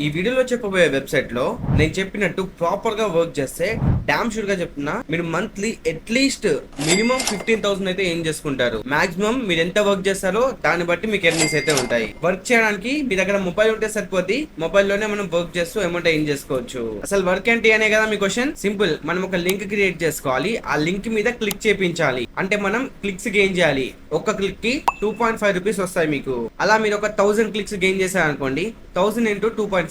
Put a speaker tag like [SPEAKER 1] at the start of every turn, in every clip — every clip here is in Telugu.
[SPEAKER 1] ఈ వీడియోలో చెప్పబోయే వెబ్సైట్ లో నేను చెప్పినట్టు ప్రాపర్ గా వర్క్ చేస్తే డామ్ షూర్ గా చెప్తున్నా మీరు మంత్లీ అట్లీస్ట్ మినిమం 15,000 అయితే ఏం చేసుకుంటారు. మాక్సిమం మీరు ఎంత వర్క్ చేస్తారో దాన్ని బట్టి మీకు ఎర్నింగ్స్ అయితే ఉంటాయి. వర్క్ చేయడానికి మీ దగ్గర మొబైల్ ఉంటే సరిపోద్ది. మొబైల్ లోనే మనం వర్క్ చేస్తూ అమౌంట్ ఏం చేసుకోవచ్చు. అసలు వర్క్ ఏంటి అనే కదా మీ క్వశ్చన్. సింపుల్, మనం ఒక లింక్ క్రియేట్ చేసుకోవాలి. ఆ లింక్ మీద క్లిక్ చేయించాలి. అంటే మనం క్లిక్స్ గెయిన్ చేయాలి. ఒక్క క్లిక్ కి 2.5 రూపీస్ వస్తాయి మీకు. అలా మీరు ఒక 1000 క్లిక్స్ గెయిన్ చేశారనుకోండి, 1000 ఇంటూ 2.5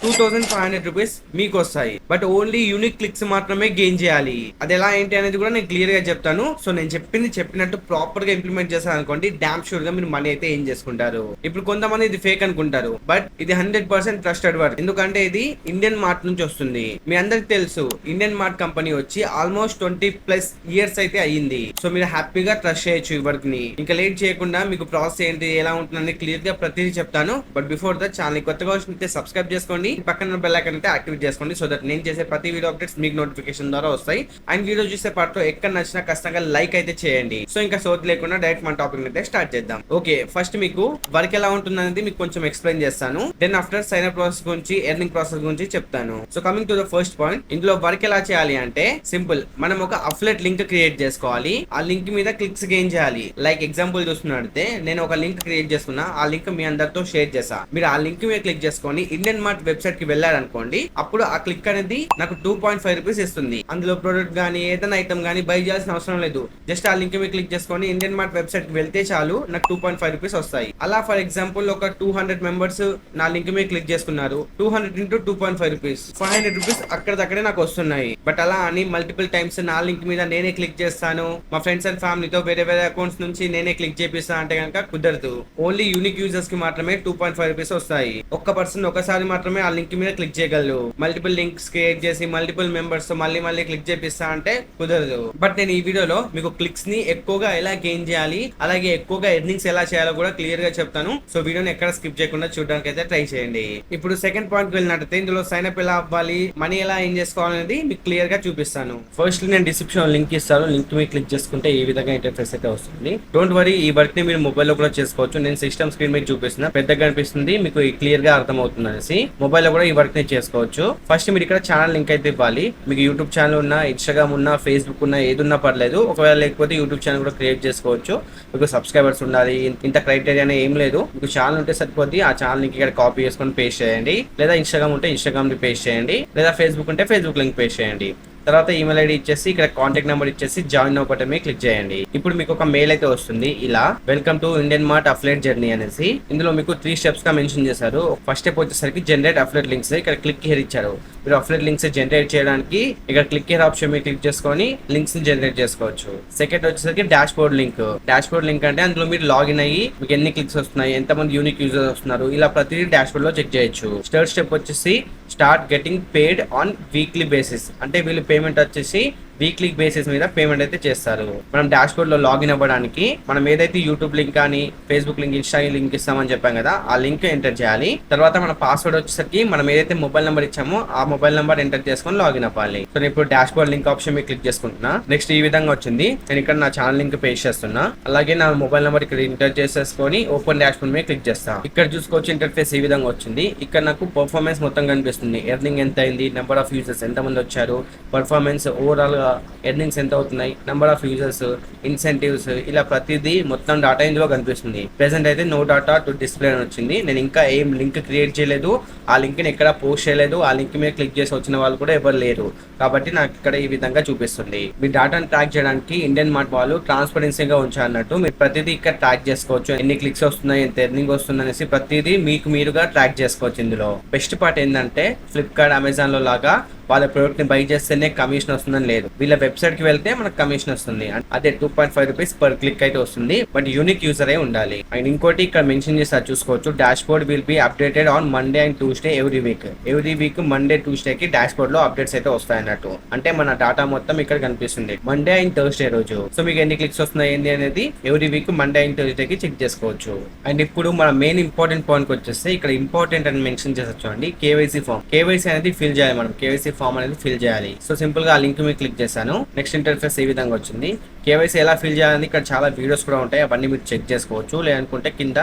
[SPEAKER 1] 2500 రూపీస్ మీకు వస్తాయి. బట్ ఓన్లీ యూనిక్ క్లిక్స్ మాత్రమే గెయిన్ చేయాలి. అది ఎలా ఏంటి అనేది కూడా నేను క్లియర్ గా చెప్తాను. సో నేను చెప్పినట్టు ప్రాపర్ గా ఇంప్లిమెంట్ చేశాను అనుకోండి, డామ్ షూర్ గా మీరు మనీ అయితే ఏం చేసుకుంటారు. ఇప్పుడు కొంతమంది ఇది ఫేక్ అనుకుంటారు, బట్ ఇది 100% ట్రస్టెడ్ వర్క్. ఎందుకంటే ఇది ఇండియన్ మార్ట్ నుంచి వస్తుంది. మీ అందరికి తెలుసు ఇండియన్ మార్ట్ కంపెనీ వచ్చి ఆల్మోస్ట్ 20+ ఇయర్స్ అయితే అయ్యింది. సో మీరు హ్యాపీగా ట్రస్ట్ చేయొచ్చు ఈ వర్క్ ని. ఇంకా లేట్ చేయకుండా మీకు ప్రాసెస్ ఏంటి, ఎలా ఉంటుందని క్లియర్ గా ప్రతిదీ చెప్తాను. బట్ బిఫోర్ ద ఛానల్ కొత్తగా వచ్చినట్టే సబ్స్క్రైబ్ చేసుకోండి, పక్కన బెల్ ఐకాన్ అయితే యాక్టివేట్ చేసుకోండి. సో దట్ నేను చేసే ప్రతి వీడియో అప్డేట్స్ మీకు నోటిఫికేషన్ ద్వారా వస్తాయి. అండ్ వీడియో చూసే పార్ట్ ఎక్కడ నచ్చినా ఖచ్చితంగా లైక్ అయితే చేయండి. సో ఇంకా సోది లేకుండా డైరెక్ట్ మన టాపిక్ అయితే స్టార్ట్ చేద్దాం. ఓకే, ఫస్ట్ మీకు వర్క్ ఎలా ఉంటుంది అనేది మీకు కొంచెం ఎక్స్ప్లెయిన్ చేస్తాను. Then after sign up process గురించి, ఎర్నింగ్ ప్రాసెస్ గురించి చెప్తాను. So coming to the first point, ఇందులో వర్క్ ఎలా చేయాలి అంటే సింపుల్, మనం ఒక అఫ్లెట్ లింక్ క్రియేట్ చేసుకోవాలి. ఆ లింక్ మీద క్లిక్స్ గెయిన్ చేయాలి. లైక్ ఎగ్జాంపుల్ చూస్తున్నట్టే నేను ఒక లింక్ క్రియేట్ చేసుకున్నా, ఆ లింక్ మీ అందరితో షేర్ చేసా. మీరు ఆ లింక్ మీద క్లిక్ చేసుకొని ఇండియన్ మార్ట్ వెబ్సైట్ కి వెళ్ళారనుకోండి, అప్పుడు ఆ క్లిక్ అనేది నాకు 2.5 రూపీస్ ఇస్తుంది. అందులో ప్రొడక్ట్ గానీ ఏదైనా ఐటమ్ గానీ బై చేయాల్సిన అవసరం లేదు. జస్ట్ ఆ లింక్ మీద క్లిక్ చేసుకొని ఇండియన్ మార్ట్ వెబ్సైట్ కి వెళ్తే చాలు, నాకు 2.5 రూపీస్ వస్తాయి. అలా ఫర్ ఎగ్జాంపుల్ ఒక 200 మెంబర్స్ నా లింక్ మీద క్లిక్ చేసుకున్నారు, 200 ఇంటూ 2.5 రూపీస్ 500 రూపీస్ అక్కడదక్కడే నాకు వస్తున్నాయి. బట్ అలా అని మల్టిపుల్ టైమ్స్ నా లింక్ మీద నేనే క్లిక్ చేస్తాను, మా ఫ్రెండ్స్ అండ్ ఫ్యామిలీతో వేరే వేరే అకౌంట్స్ నుంచి నేనే క్లిక్ చేపిస్తాను అంటే కనుక కుదరదు. ఓన్లీ యూనిక్ యూజర్స్ కి మాత్రమే 2.5 రూపీస్ వస్తాయి. ఒక్క పర్సన్ ఒకసారి మాత్రమే ఆ లింక్ మీద క్లిక్ చేయగలరు. మల్టిపుల్ లింక్స్ క్రియేట్ చేసి మల్టిపుల్ మెంబర్స్ తో మళ్ళీ క్లిక్ చేపిస్తా అంటే కుదరదు. బట్ నేను ఈ వీడియోలో మీకు క్లిక్స్ ని ఎక్కువగా ఎలా గెయిన్ చేయాలి, అలాగే ఎక్కువగా ఎర్నింగ్స్ ఎలా చేయాలో కూడా క్లియర్ గా చెప్తాను. సో వీడియోని ఎక్కడ స్కిప్ చేయకుండా చూడడానికి అయితే ట్రై చేయండి. ఇప్పుడు సెకండ్ పాయింట్ వెళ్ళినట్టయితే ఇందులో సైన్ అప్ ఎలా అవ్వాలి, మనీ ఎలా ఏం చేసుకోవాలనేది మీకు క్లియర్ గా చూపిస్తాను. ఫస్ట్ నేను డిస్క్రిప్షన్ లింక్ ఇస్తాను. లింక్ మీద క్లిక్ చేసుకుంటే ఈ విధంగా ఇంటర్ఫేస్ అయితే వస్తుంది. డోంట్ వరీ, ఈ వర్క్ ని మీరు మొబైల్ లో కూడా చేసుకోవచ్చు. నేను సిస్టమ్ స్క్రీన్ మీద చూపిస్తున్నా, పెద్దగా కనిపిస్తుంది, మీకు క్లియర్ గా అర్థం అవుతుంది అనేసి. మొబైల్ లో కూడా ఈ వర్క్ ని చేసుకోవచ్చు. ఫస్ట్ మీరు ఇక్కడ ఛానల్ లింక్ అయితే ఇవ్వాలి. మీకు యూట్యూబ్ ఛానల్ ఉన్నా, ఇన్స్టాగ్రామ్ ఉన్నా, ఫేస్బుక్ ఉన్నా, ఏది ఉన్నా పర్లేదు. ఒకవేళ లేకపోతే యూట్యూబ్ ఛానల్ కూడా క్రియేట్ చేసుకోవచ్చు. మీకు సబ్స్క్రైబర్స్ ఉండాలి, ఇంత క్రైటీరియా ఏం లేదు. మీకు ఛానల్ ఉంటే సరిపోద్ది. ఆ ఛానల్ లింక్ ఇక్కడ కాపీ చేసుకొని పేస్ట్ చేయండి. లేదా ఇన్స్టాగ్రామ్ ఉంటే ఇన్స్టాగ్రామ్ ని పేస్ట్ చేయండి, లేదా ఫేస్బుక్ ఉంటే ఫేస్బుక్ లింక్ పేస్ట్ చేయండి. తర్వాత ఈమెయిల్ ఐడి ఇచ్చేసి ఇక్కడ కాంటాక్ట్ నెంబర్ ఇచ్చేసి జాయిన్ అవ్వటమే క్లిక్ చేయండి. ఇప్పుడు మీకు ఒక మెయిల్ అయితే వస్తుంది, ఇలా welcome to Indian mart affiliate journey అనేసి. ఇందులో మీకు 3 స్టెప్స్ గా మెన్షన్ చేశారు. ఫస్ట్ స్టెప్ వచ్చేసరికి జనరేట్ అఫ్లేట్ లింక్స్. ఇక్కడ క్లిక్ హియర్ ఇచ్చారు. మీరు అఫ్లేట్ లింక్స్ జనరేట్ చేయడానికి ఇక్కడ క్లిక్ హియర్ ఆప్షన్ మీద క్లిక్ చేసుకొని లింక్స్ ని జనరేట్ చేసుకోవచ్చు. సెకండ్ వచ్చేసరికి dash board link. Dash board link అంటే అందులో మీరు లాగిన్ అయ్యి మీకు ఎన్ని క్లిక్స్ వస్తున్నాయి, ఎంతమంది యూనిక్ యూజర్స్ వస్తున్నారు, ఇలా ప్రతిదీ డాష్ బోర్డ్ లో చెక్ చేయొచ్చు. థర్డ్ స్టెప్ వచ్చేసి start getting paid on weekly basis. అంటే వీళ్ళు పేమెంట్ వచ్చేసి వీక్లీ బేసిస్ మీద పేమెంట్ అయితే చేస్తారు. మనం డాష్ బోర్డ్ లో లాగిన్ అవ్వడానికి మనం ఏదైతే యూట్యూబ్ లింక్ కానీ ఫేస్బుక్ లింక్, ఇన్స్టా లింక్ ఇస్తామని చెప్పాం కదా, ఆ లింక్ ఎంటర్ చేయాలి. తర్వాత మన పాస్వర్డ్ వచ్చేసరికి మనం ఏదైతే మొబైల్ నెంబర్ ఇచ్చామో ఆ మొబైల్ నెంబర్ ఎంటర్ చేసుకొని లాగిన్ అవ్వాలి. సో నేను ఇప్పుడు డాష్ బోర్డ్ లింక్ ఆప్షన్ మీద క్లిక్ చేసుకుంటున్నా. నెక్స్ట్ ఈ విధంగా వచ్చింది. నేను ఇక్కడ నా ఛానల్ లింక్ పేస్ట్ చేస్తున్నా. అలాగే నా మొబైల్ నెంబర్ ఇక్కడ ఎంటర్ చేసేసుకొని ఓపెన్ డాష్ బోర్డ్ మీద క్లిక్ చేస్తా. ఇక్కడ చూసుకోవచ్చు ఇంటర్ఫేస్ ఈ విధంగా వచ్చింది. ఇక్కడ నాకు పర్ఫార్మెన్స్ మొత్తం కనిపిస్తుంది. ఎర్నింగ్ ఎంత అయింది, నెంబర్ ఆఫ్ యూజర్స్ ఎంత మంది వచ్చారు, పర్ఫార్మెన్స్ ఓవరాల్ గా ఎర్నింగ్స్ ఎంత అవుతున్నాయి, నెంబర్ ఆఫ్ యూజర్స్, ఇన్సెంటివ్స్, ఇలా ప్రతిదీ మొత్తం డాటా ఇందులో కనిపిస్తుంది. ప్రెసెంట్ అయితే నో డాటా టు డిస్ప్లే అని వచ్చింది. నేను ఇంకా ఏం లింక్ క్రియేట్ చేయలేదు, ఆ లింక్ ని ఎక్కడ పోస్ట్ చేయలేదు, ఆ లింక్ మీద క్లిక్ చేసి వచ్చిన వాళ్ళు కూడా ఎవరు లేరు. కాబట్టి నాకు ఇక్కడ ఈ విధంగా చూపిస్తుంది. మీ డాటాను ట్రాక్ చేయడానికి ఇండియన్ మార్ట్ వాళ్ళు ట్రాన్స్పరెన్సీగా ఉంచారన్నట్టు మీరు ప్రతిదీ ఇక్కడ ట్రాక్ చేసుకోవచ్చు. ఎన్ని క్లిక్స్ వస్తున్నాయి, ఎంత ఎర్నింగ్ వస్తుంది అనేసి ప్రతిదీ మీకు మీరుగా ట్రాక్ చేసుకోవచ్చు. ఇందులో బెస్ట్ పార్ట్ ఏంటంటే ఫ్లిప్కార్ట్, అమెజాన్ లో లాగా వాళ్ళ ప్రోడక్ట్ ని బై చేస్తేనే కమిషన్ వస్తుందని లేదు. వీళ్ళ వెబ్సైట్ కి వెళ్తే మనకు కమిషన్ వస్తుంది. అదే 2.5 రూపీస్ పర్ క్లిక్ అయితే వస్తుంది. బట్ యూనిక్ యూజర్ అయి ఉండాలి. అండ్ ఇంకోటి ఇక్కడ మెన్షన్ చేస్తారు చూసుకోవచ్చు, dash board will be updated on Monday and Tuesday every week. Every week Monday Tuesday కి డాష్ బోర్డ్ లో అప్డేట్స్ అయితే వస్తాయి అన్నట్టు. అంటే మన డాటా మొత్తం ఇక్కడ కనిపిస్తుంది మండే అండ్ థర్స్డే రోజు. సో మీకు ఎన్ని క్లిక్స్ వస్తున్నాయి ఏంటి అనేది every week Monday and Thursday కి చెక్ చేసుకోవచ్చు. అండ్ ఇప్పుడు మన మెయిన్ ఇంపార్టెంట్ పాయింట్ వచ్చేస్తే ఇక్కడ ఇంపార్టెంట్ అని మెన్షన్ చేసొచ్చు అండి, కేవైసీ ఫామ్. కేవైసీ అనేది ఫిల్ చేయాలి. మనం కేవైసీ ఫామ్ అనేది ఫిల్ చేయాలి. సో సింపుల్ గా ఆ లింక్ మీద క్లిక్ చేశాను. నెక్స్ట్ ఇంటర్ఫేస్ ఈ విధంగా వచ్చింది. కేవైసీ ఎలా ఫిల్ చేయాలని ఇక్కడ చాలా వీడియోస్ కూడా ఉంటాయి, అవన్నీ మీరు చెక్ చేసుకోవచ్చు. లేదనుకుంటే కింద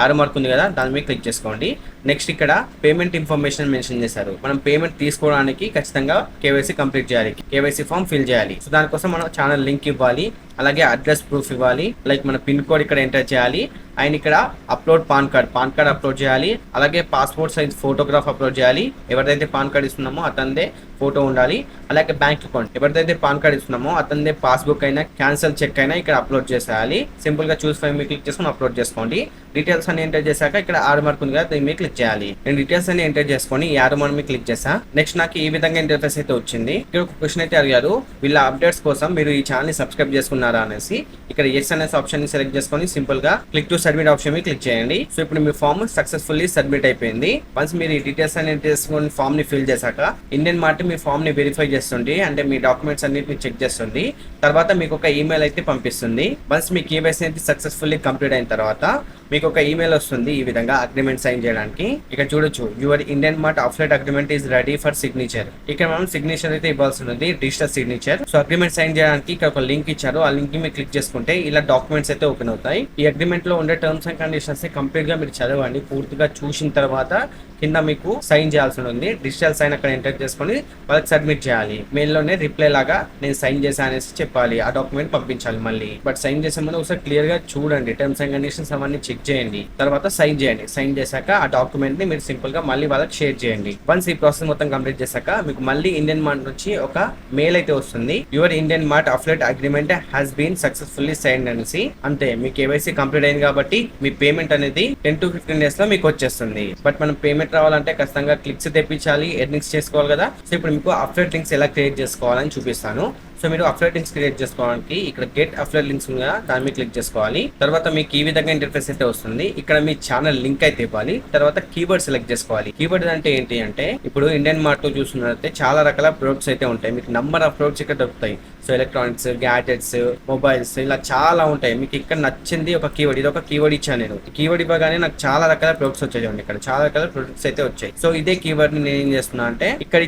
[SPEAKER 1] ఆరో మార్క్ ఉంది కదా, దాని మీద క్లిక్ చేసుకోండి. నెక్స్ట్ ఇక్కడ పేమెంట్ ఇన్ఫర్మేషన్ మెన్షన్ చేశారు. మనం పేమెంట్ తీసుకోవడానికి ఖచ్చితంగా కేవైసీ కంప్లీట్ చేయాలి, కేవైసీ ఫామ్ ఫిల్ చేయాలి. సో దానికోసం మనం ఛానల్ లింక్ ఇవ్వాలి, అలాగే అడ్రస్ ప్రూఫ్ ఇవ్వాలి, లైక్ మన పిన్ కోడ్ ఇక్కడ ఎంటర్ చేయాలి, అండ్ ఇక్కడ అప్లోడ్ పాన్ కార్డ్ అప్లోడ్ చేయాలి, అలాగే పాస్పోర్ట్ సైజ్ ఫోటోగ్రాఫ్ అప్లోడ్ చేయాలి. ఎవరిదైతే పాన్ కార్డ్ ఇస్తున్నామో అతనిదే ఫోటో ఉండాలి, అలాగే బ్యాంక్ అకౌంట్ ఎవరిదైతే పాన్ కార్డ్ ఇస్తున్నామో అతనిదే పాస్బుక్ అయినా క్యాన్సల్ చెక్ అయినా ఇక్కడ అప్లోడ్ చేసేయాలి. సింపుల్ గా చూస్ ఫైవ్ మీద క్లిక్ చేసుకుని అప్లోడ్ చేసుకోండి. డీటెయిల్స్ అన్ని ఎంటర్ చేశాక ఇక్కడ ఆరో మార్క్ ఉంది కదా, దీని మీద క్లిక్ చేయాలి. నేను డీటెయిల్స్ అన్ని ఎంటర్ చేసుకొని ఈ ఆరో మార్క్ మీద క్లిక్ చేసా. నెక్స్ట్ నాకు ఈ విధంగా ఇంటర్ఫేస్ అయితే వచ్చింది. ఇక్కడ ఒక క్వశ్చన్ అయితే అడిగారు, వీళ్ళ అప్డేట్స్ కోసం మీరు ఈ ఛానల్ ని సబ్స్క్రైబ్ చేసుకున్నారా అనేసి. ఇక్కడ ఎస్ అనే ఆప్షన్ ని సెలెక్ట్ చేసుకొని సింపుల్ గా క్లిక్ టు సబ్మిట్ ఆప్షన్ మీద క్లిక్ చేయండి. సో ఇప్పుడు మీ ఫామ్ సక్సెస్ఫుల్లీ సబ్మిట్ అయిపోయింది. వన్స్ మీరు ఈ డీటెయిల్స్ అన్ని చేసుకొని ఫామ్ ని ఫిల్ చేశాక ఇండియన్ మార్ట్ మీ ఫామ్ ని వెరిఫై చేస్తుంది, అంటే మీ డాక్యుమెంట్స్ అన్నిటిని చెక్ చేస్తుంది. తర్వాత మీకు ఒక ఈమెయిల్ అయితే పంపిస్తుంది. వన్స్ మీ కేవైసీ అయితే సక్సెస్ఫుల్లీ కంప్లీట్ అయిన తర్వాత మీకు ఒక ఈమెయిల్ వస్తుంది ఈ విధంగా అగ్రిమెంట్ సైన్ చేయడానికి. ఇక్కడ చూడొచ్చు, your Indian Mart affiliate agreement is ready for signature. ఇక్కడ మనం సిగ్నేచర్ అయితే ఇవ్వాల్సి ఉంది, digital signature. So agreement sign చేయడానికి ఇక్కడ ఒక లింక్ ఇచ్చారు, ఆ లింక్ మీరు క్లిక్ చేసుకుంటే ఇలా డాక్యుమెంట్స్ అయితే ఓపెన్ అవుతాయి. ఈ అగ్రిమెంట్ లో ఉండే టర్మ్స్ అండ్ కండిషన్స్ కంప్లీట్ గా మీరు చదవండి. పూర్తిగా చూసిన తర్వాత కింద మీకు సైన్ చేయాల్సి ఉంది. డిజిటల్ సైన్ అక్కడ ఎంటర్ చేసుకొని వాళ్ళకి సబ్మిట్ చేయాలి. మెయిల్ లోనే రిప్లై లాగా నేను సైన్ చేశాను అనేసి చెప్పాలి, ఆ డాక్యుమెంట్ పంపించాలి మళ్ళీ. బట్ సైన్ చేసే ముందు ఒకసారి క్లియర్ గా చూడండి, టర్మ్స్ అండ్ కండిషన్స్ అవన్నీ చెక్ చేయండి, తర్వాత సైన్ చేయండి. సైన్ చేశాక ఆ డాక్యుమెంట్ ని మీరు సింపుల్ గా మళ్ళీ వాళ్ళకి షేర్ చేయండి. వన్స్ ఈ ప్రాసెస్ మొత్తం కంప్లీట్ చేశాక మీకు మళ్ళీ ఇండియన్ మార్ట్ నుంచి ఒక మెయిల్ అయితే వస్తుంది, your Indian Mart affiliate agreement has been successfully signed అనేసి. అంతే, మీ కేవైసీ కంప్లీట్ అయింది కాబట్టి మీ పేమెంట్ అనేది 10 to 15 days లో మీకు వచ్చేస్తుంది. బట్ మనం పేమెంట్ రావాలంటే ఖచ్చితంగా క్లిక్స్ తెప్పించాలి, ఎర్నింగ్స్ చేసుకోవాలి కదా. సో ఇప్పుడు మీకు అఫ్లైట్ లింక్స్ ఎలా క్రియేట్ చేసుకోవాలని చూపిస్తాను. సో మీరు అఫ్లైట్ లింక్స్ క్రియేట్ చేసుకోవడానికి ఇక్కడ గెట్ అఫ్లైట్ లింక్స్ ఉంది కదా, దాని మీద క్లిక్ చేసుకోవాలి. తర్వాత మీకు ఈ విధంగా ఇంటర్ఫేస్ అయితే వస్తుంది. ఇక్కడ మీ ఛానల్ లింక్ అయితే ఇవ్వాలి, తర్వాత కీవర్డ్ సెలెక్ట్ చేసుకోవాలి. కీవర్డ్ అంటే ఏంటి అంటే, ఇప్పుడు ఇండియన్ మార్ట్ లో చూస్తున్నట్లయితే చాలా రకాల ప్రొడక్ట్స్ అయితే ఉంటాయి, మీకు నంబర్ ఆఫ్ ప్రొడక్ట్స్ ఇక్కడ దొరుకుతాయి. సో ఎలక్ట్రానిక్స్, గ్యాడ్జెట్స్, మొబైల్స్ ఇలా చాలా ఉంటాయి. మీకు ఇక్కడ నచ్చింది ఒక కీవర్డ్, ఇది ఒక కీవర్డ్ ఇచ్చాను నేను. కీవర్డ్ ఇవ్వగానే నాకు చాలా రకాల ప్రొడక్ట్స్ వచ్చాయి, ఇక్కడ చాలా రకాల ప్రొడక్ట్స్ అయితే వచ్చాయి. సో ఇదే కీవర్డ్ ని నేను ఏం చేస్తున్నా అంటే ఇక్కడ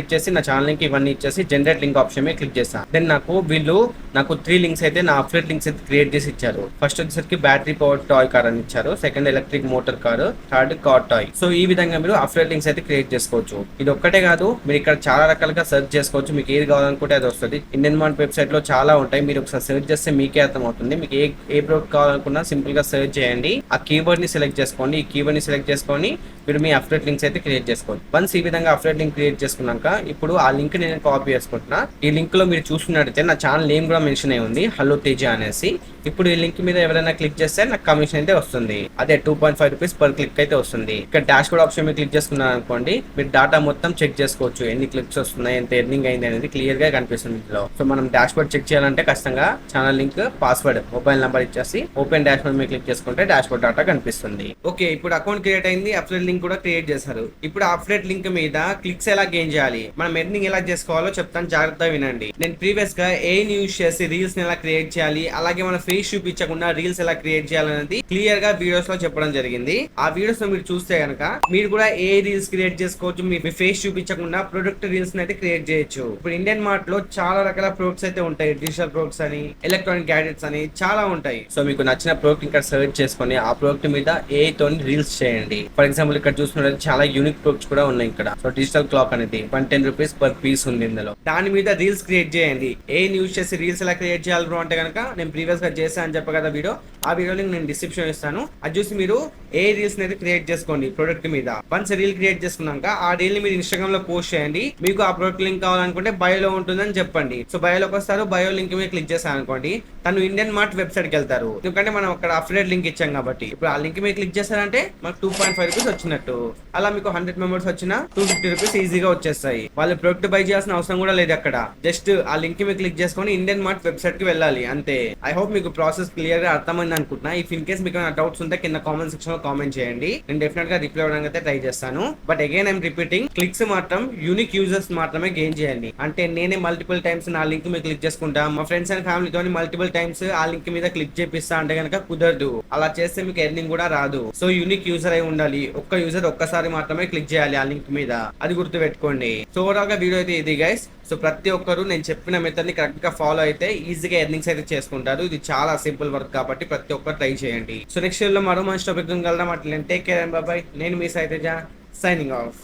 [SPEAKER 1] ఇచ్చేసి నా ఛానల్ లింక్ ఇవన్నీ ఇచ్చేసి జనరేట్ లింక్ ఆప్షన్ మీద క్లిక్ చేస్తాను. దెన్ నాకు 3 లింక్స్ అయితే నా అఫ్లైట్ లింక్స్ అయితే క్రియేట్ చేసి ఇచ్చారు. ఫస్ట్ వచ్చేసరికి బ్యాటరీ పవర్ టాయ్ కార్ అని ఇచ్చారు, second electric motor car, third car toy. So ఈ విధంగా మీరు అఫ్లైట్ లింక్స్ అయితే క్రియేట్ చేసుకోవచ్చు. ఇది ఒక్కటే కాదు, మీరు ఇక్కడ చాలా రకాలుగా సెర్చ్ చేసుకోవచ్చు, మీకు ఏది కావాలనుకుంటే అది వస్తుంది. ఇండియన్ మార్ట్ వెబ్సైట్ లో చాలా ఉంటాయి, మీరు ఒకసారి సెర్చ్ చేస్తే మీకే అర్థం అవుతుంది. మీకు ఏ ప్రోడక్ట్ కావాలనుకున్నా సింపుల్ గా సెర్చ్ చేయండి, ఆ కీవర్డ్ ని సెలెక్ట్ చేసుకోండి. ఈ కీవర్డ్ ని సెలెక్ట్ చేసుకొని మీరు మీ అఫ్లైట్ లింక్స్ అయితే క్రియేట్ చేసుకోవచ్చు. వన్స్ ఈ విధంగా అఫ్లైట్ లింక్ క్రియేట్ చేసుకున్నాక ఇప్పుడు ఆ లింక్ నేను కాపీ చేసుకుంటున్నా. ఈ లింక్ లో మీరు చూసుకున్నట్టయితే నా ఛానల్ నేమ్ కూడా మెన్షన్ అయి ఉంది, హలో తేజ అనేసి. ఇప్పుడు ఈ లింక్ మీద ఎవరైనా క్లిక్ చేస్తే నాకు కమిషన్ అయితే వస్తుంది, అదే 2.5 రూపీస్ పర్ క్లిక్ అయితే వస్తుంది. ఇక్కడ డాష్ బోర్డ్ ఆప్షన్ మీద క్లిక్ చేసుకున్నారు అనుకోండి, మీరు డాటా మొత్తం చెక్ చేసుకోవచ్చు, ఎన్ని క్లిక్స్ వస్తున్నాయి, ఎంత ఎర్నింగ్ అయింది అనేది క్లియర్ గా కనిపిస్తుంది ఇందులో. సో మనం డాష్ బోర్డ్ చెక్ చేయాలంటే ఖచ్చితంగా channel link, password, mobile number ఇచ్చేసి ఓపెన్ డాష్ బోర్డ్ మీద క్లిక్ చేసుకుంటే డాష్ బోర్డ్ డాటా కనిపిస్తుంది. ఓకే, ఇప్పుడు అకౌంట్ క్రియేట్ అయింది, అఫ్లైట్ లింక్ కూడా క్రియేట్ చేశారు. ఇప్పుడు అఫ్లైట్ లింక్ మీద క్లిక్స్ ఎలా గెయిన్ చేయాలి, మనం ఎర్నింగ్ ఎలా చేసుకోవాలో చెప్తాను, జాగ్రత్తగా వినండి. నేను ప్రీవియస్ గా యూస్ చేసి రీల్స్ ఎలా క్రియేట్ చేయాలి, అలాగే మన ఫేస్ చూపించకుండా రీల్స్ ఎలా క్రియేట్ చేయాలనేది క్లియర్ గా వీడియోస్ లో చెప్పడం జరిగింది. ఆ వీడియోస్ లో మీరు చూస్తే కనుక మీరు కూడా రీల్స్ క్రియేట్ చేసుకోవచ్చు, మీ ఫేస్ చూపించకుండా ప్రొడక్ట్ రీల్స్ అయితే క్రియేట్ చేయొచ్చు. ఇప్పుడు ఇండియన్ మార్ట్ లో చాలా రకాల ప్రొడక్ట్స్ అయితే ఉంటాయి, డిజిటల్ ప్రొడక్ట్స్ అని, ఎలక్ట్రానిక్ గ్యాడ్జెట్స్ అని చాలా ఉంటాయి. సో మీకు నచ్చిన ప్రొడక్ట్ ఇక్కడ సెర్చ్ చేసుకొని ఆ ప్రొడక్ట్ మీద తోని రీల్స్ చేయండి. ఫర్ ఎగ్జాంపుల్ ఇక్కడ చూసుకున్నట్టు చాలా యూనిక్ ప్రొడక్ట్స్ కూడా ఉన్నాయి ఇక్కడ. సో డిజిటల్ క్లాక్ అనేది 110 రూపీస్ పర్ పీస్ ఉంది ఇందులో, దాని మీద రీల్స్ క్రియేట్ చేయండి. యూస్ చేసి రీల్స్ ఎలా క్రియేట్ చేయాలి బ్రో అంటే కనుక నేను ప్రీవియస్ గా చేశాను అని చెప్ప కదా వీడియో, ఆ వీడియో లింక్ నేను డిస్క్రిప్షన్ ఇస్తాను, అది చూసి మీరు రీల్స్ అయితే క్రియేట్ చేసుకోండి ప్రొడక్ట్ మీద. వన్స్ రీల్ క్రియేట్ చేసుకున్నాక ఆ రీల్ ని మీరు ఇన్స్టాగ్రామ్ లో పోస్ట్ చేయండి. మీకు ఆ ప్రొడక్ట్ లింక్ కావాలనుకుంటే బయోలో ఉంటుందని చెప్పండి. సో బయోలోకి వస్తారు, బయో లింక్ మీద క్లిక్ చేశాను అనుకోండి, తను ఇండియన్ మార్ట్ వెబ్సైట్ కి వెళ్తారు, ఎందుకంటే మనం అక్కడ అఫిలియేట్ లింక్ ఇచ్చాం కాబట్టి. ఇప్పుడు ఆ లింక్ మీద క్లిక్ చేశారంటే మనకు 2.5 రూపీస్ వచ్చినట్టు. అలా మీకు 100 మెంబర్స్ వచ్చినా 250 రూపీస్ ఈజీగా వచ్చేస్తాయి. వాళ్ళు ప్రొడక్ట్ బై చేయాల్సిన అవసరం కూడా లేదు, అక్కడ జస్ట్ ఆ లింక్ మీద క్లిక్ చేసుకొని ఇండియన్ మార్ట్ వెబ్సైట్ కి వెళ్ళాలి అంతే. ఐ హోప్ మీకు ప్రాసెస్ క్లియర్ గా అర్థమైంది అనుకుంటున్నా. ఇఫ్ ఇన్ కేస్ మీకు డౌట్స్ ఉంటే కింద కామెంట్ సెక్షన్ లో కామెంట్ చేయండి, నేను డెఫినెట్ గా రిప్లై అవ్వడానికి అయితే ట్రై చేస్తాను. But again I'm repeating, clicks మాత్రం యూనిక్ యూజర్స్ మాత్రమే గెయిన్ చేయండి. అంటే నేనే మల్టిపుల్ టైమ్స్ నా లింక్ మీద క్లిక్ చేసుకుంటా, మా ఫ్రెండ్స్ అండ్ ఫ్యామిలీతో మల్టిపుల్ టైమ్స్ ఆ లింక్ మీద క్లిక్ చేపిస్తా అంటే కనుక కుదరదు. అలా చేస్తే మీకు ఎర్నింగ్ కూడా రాదు. సో యూనిక్ యూజర్ అయి ఉండాలి, ఒక్క యూజర్ ఒక్కసారి మాత్రమే క్లిక్ చేయాలి ఆ లింక్ మీద, అది గుర్తు పెట్టుకోండి. సో ఓవరాల్ గా వీడియో అయితే ఇది గైస్. సో ప్రతి ఒక్కరు నేను నేను చెప్పిన మెథడ్ ని కరెక్ట్ గా ఫాలో అయితే ఈజీగా ఎర్నింగ్స్ అయితే చేసుకుంటారు. ఇది చాలా సింపుల్ వర్క్ కాబట్టి ప్రతి ఒక్కరు ట్రై చేయండి. సో నెక్స్ట్ లో మరో మంచి టాపిక్ కలదాం. అట్లా టేక్ కేర్ అండ్ బై. నేను మీ సైతేజ సైనింగ్ ఆఫ్.